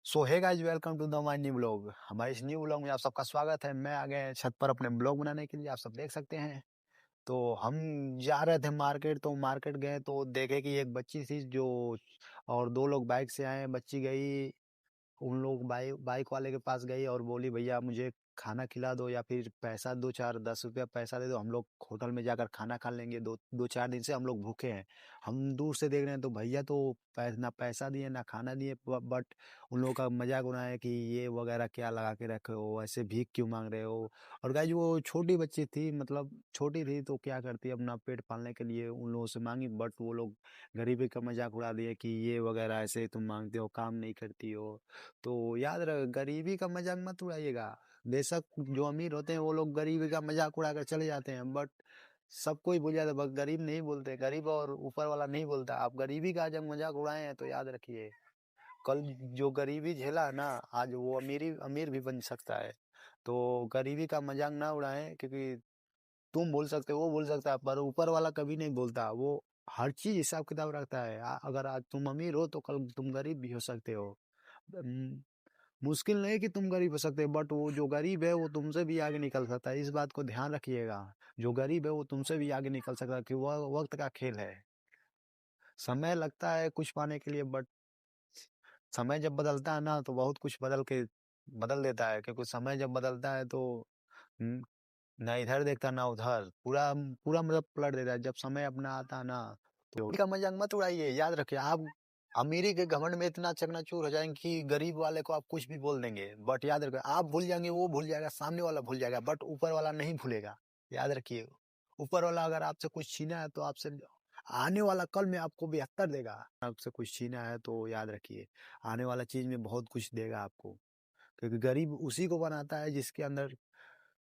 So hey guys, welcome to the my new blog. हमारे इस new blog में आप सबका स्वागत है। मैं आ गए हैं छत पर अपने ब्लॉग बनाने के लिए, आप सब देख सकते हैं। तो हम जा रहे थे मार्केट, तो मार्केट गए तो देखे कि एक बच्ची थी जो, और दो लोग बाइक से आए। बच्ची गई, उन लोग बाइक बाइक वाले के पास गई और बोली, भैया मुझे खाना खिला दो या फिर पैसा दो, 10 रुपया पैसा दे दो, हम लोग होटल में जाकर खाना खा लेंगे। दो दो चार दिन से हम लोग भूखे हैं। हम दूर से देख रहे हैं तो भैया तो ना पैसा दिए ना खाना दिए, बट उन लोगों का मजाक उड़ाया कि ये वगैरह क्या लगा के रखे हो, ऐसे भीख क्यों मांग रहे हो। और गाइस वो छोटी बच्ची थी, मतलब छोटी थी तो क्या करती, अपना पेट पालने के लिए उन लोगों से मांगी, बट वो लोग गरीबी का मजाक उड़ा दिए कि ये वगैरह ऐसे तुम मांगते हो, काम नहीं करती हो। तो याद रहे, गरीबी का मजाक मत उड़ाइएगा। बेशक जो अमीर होते हैं वो लोग गरीबी का मजाक उड़ा कर चले जाते हैं, बट सबको ही भूल जाते हैं, बस गरीब नहीं बोलते। गरीब और ऊपर वाला नहीं बोलता। आप गरीबी का जब मजाक उड़ाए हैं तो याद रखिए, कल जो गरीबी झेला ना, आज वो अमीरी अमीर भी बन सकता है। तो गरीबी का मजाक ना उड़ाएं, क्योंकि तुम बोल सकते हो, वो बोल सकता है, पर ऊपर वाला कभी नहीं बोलता। वो हर चीज हिसाब किताब रखता है। अगर आज तुम अमीर हो तो कल तुम गरीब भी हो सकते हो। अम, मुश्किल नहीं कि तुम गरीब हो सकते हो, बट वो जो गरीब है वो तुमसे भी आगे निकल सकता है। इस बात को ध्यान रखिएगा। जो गरीब है वो तुमसे भी आगे निकल सकता है, कि वह वक्त का खेल है। समय लगता है कुछ पाने के लिए, बट समय जब बदलता है ना तो बहुत कुछ बदल देता है। क्योंकि समय जब बदलता है तो न- ना इधर देखता ना उधर, पूरा पूरा मतलब पलट देता है। जब समय अपना आता है ना, तो का मजाक मत उड़ाइए। याद रखिए, आप अमीरी के घमंड में इतना चकनाचूर हो जाएंगे कि गरीब वाले को आप कुछ भी बोल देंगे, बट याद रखिए, आप भूल जाएंगे, वो भूल जाएगा, सामने वाला भूल जाएगा, बट ऊपर वाला नहीं भूलेगा। याद रखिए, ऊपर वाला अगर आपसे कुछ छीना है तो आपसे आने वाला कल में आपको 72 देगा। आपसे कुछ छीना है तो याद रखिए, आने वाला चीज में बहुत कुछ देगा आपको। क्योंकि गरीब उसी को बनाता है जिसके अंदर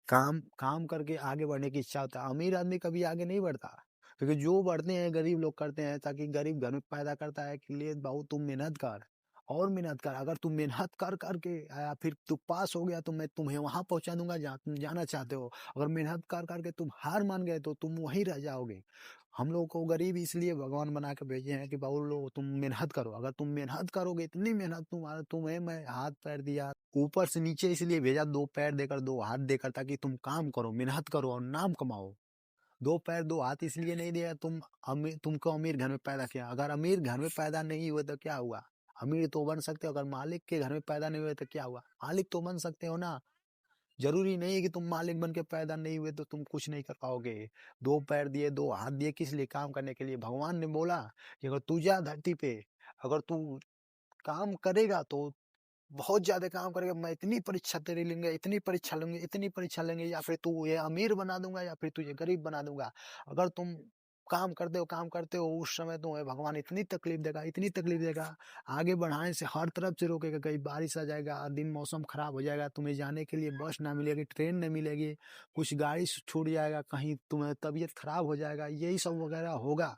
काम काम करके आगे बढ़ने की इच्छा होता है। अमीर आदमी कभी आगे नहीं बढ़ता। क्योंकि जो बढ़ते हैं गरीब लोग करते हैं, ताकि गरीब घर में पैदा करता है कि ले बाबू तुम मेहनत कर और मेहनत कर। अगर तुम मेहनत कर करके या फिर तू पास हो गया तो मैं तुम्हें वहां पहुंचा दूंगा जहाँ तुम जाना चाहते हो। अगर मेहनत कर करके तुम हार मान गए तो तुम वहीं रह जाओगे। हम लोग को गरीब इसलिए भगवान बना के भेजे हैं कि बाबू लो तुम मेहनत करो। अगर तुम मेहनत करोगे, इतनी मेहनत तुम्हें मैं हाथ पैर दिया, ऊपर से नीचे इसलिए भेजा, दो पैर देकर दो हाथ देकर, ताकि तुम काम करो, मेहनत करो और नाम कमाओ। दो पैर दो हाथ इसलिए नहीं दिया, तुमको अमीर घर में पैदा किया। अगर अमीर घर में पैदा नहीं हुए तो क्या हुआ? अमीर तो बन सकते हो। अगर मालिक के घर में पैदा नहीं हुए तो क्या हुआ? मालिक तो बन सकते हो ना। जरूरी नहीं है कि तुम मालिक बन के पैदा नहीं हुए तो तुम कुछ नहीं कर पाओगे। दो पैर दिए दो हाथ दिए किस लिए? काम करने के लिए। भगवान ने बोला कि अगर तू जा धरती पे, अगर तू काम करेगा तो बहुत ज्यादा काम करेगा, मैं इतनी परीक्षा तेरे लेंगे, इतनी परीक्षा लेंगे, इतनी परीक्षा लेंगे, या फिर तू ये अमीर बना दूंगा या फिर तुझे गरीब बना दूंगा। अगर तुम काम करते हो, उस समय तुम्हें भगवान इतनी तकलीफ देगा, इतनी तकलीफ देगा, आगे बढ़ाने से हर तरफ से रोकेगा। कहीं बारिश आ जाएगा, दिन मौसम खराब हो जाएगा, तुम्हें जाने के लिए बस ना मिलेगी, ट्रेन नहीं मिलेगी, कुछ गाड़ी से छूट जाएगा, कहीं तुम्हें तबीयत खराब हो जाएगा, यही सब वगैरह होगा।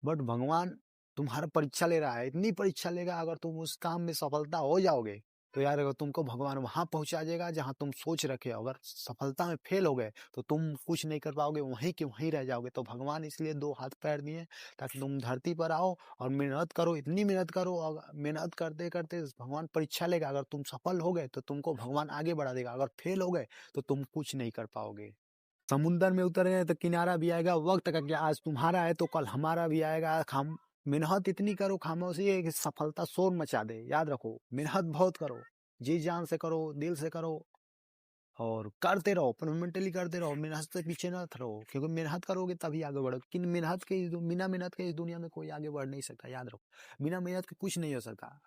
बट भगवान तुम्हारा परीक्षा ले रहा है, इतनी परीक्षा लेगा। अगर तुम उस काम में सफलता हो जाओगे तो यार, अगर तुमको भगवान वहां पहुंचा देगा जहां तुम सोच रखे हो। अगर सफलता में फेल हो गए तो तुम कुछ नहीं कर पाओगे, वहीं के वहीं रह जाओगे। तो भगवान इसलिए दो हाथ पैर दिए, ताकि तुम धरती पर आओ और मेहनत करो, इतनी मेहनत करो। और मेहनत करते करते भगवान परीक्षा लेगा। अगर तुम सफल हो गए तो तुमको भगवान आगे बढ़ा देगा, अगर फेल हो गए तो तुम कुछ नहीं कर पाओगे। समुंदर में उतर गए तो किनारा भी आएगा। वक्त का क्या, आज तुम्हारा है तो कल हमारा भी आएगा। हम मेहनत इतनी करो, खामोशी है कि सफलता शोर मचा दे। याद रखो, मेहनत बहुत करो, जी जान से करो, दिल से करो, और करते रहो, परमानेंटली करते रहो। मेहनत से पीछे ना रहो, क्योंकि मेहनत करोगे तभी आगे बढ़ोगे। कि बिना मेहनत के इस दुनिया में कोई आगे बढ़ नहीं सकता। याद रखो, बिना मेहनत के कुछ नहीं हो सकता।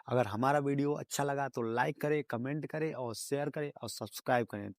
अगर हमारा वीडियो अच्छा लगा तो लाइक करें, कमेंट करें और शेयर करें और सब्सक्राइब करें।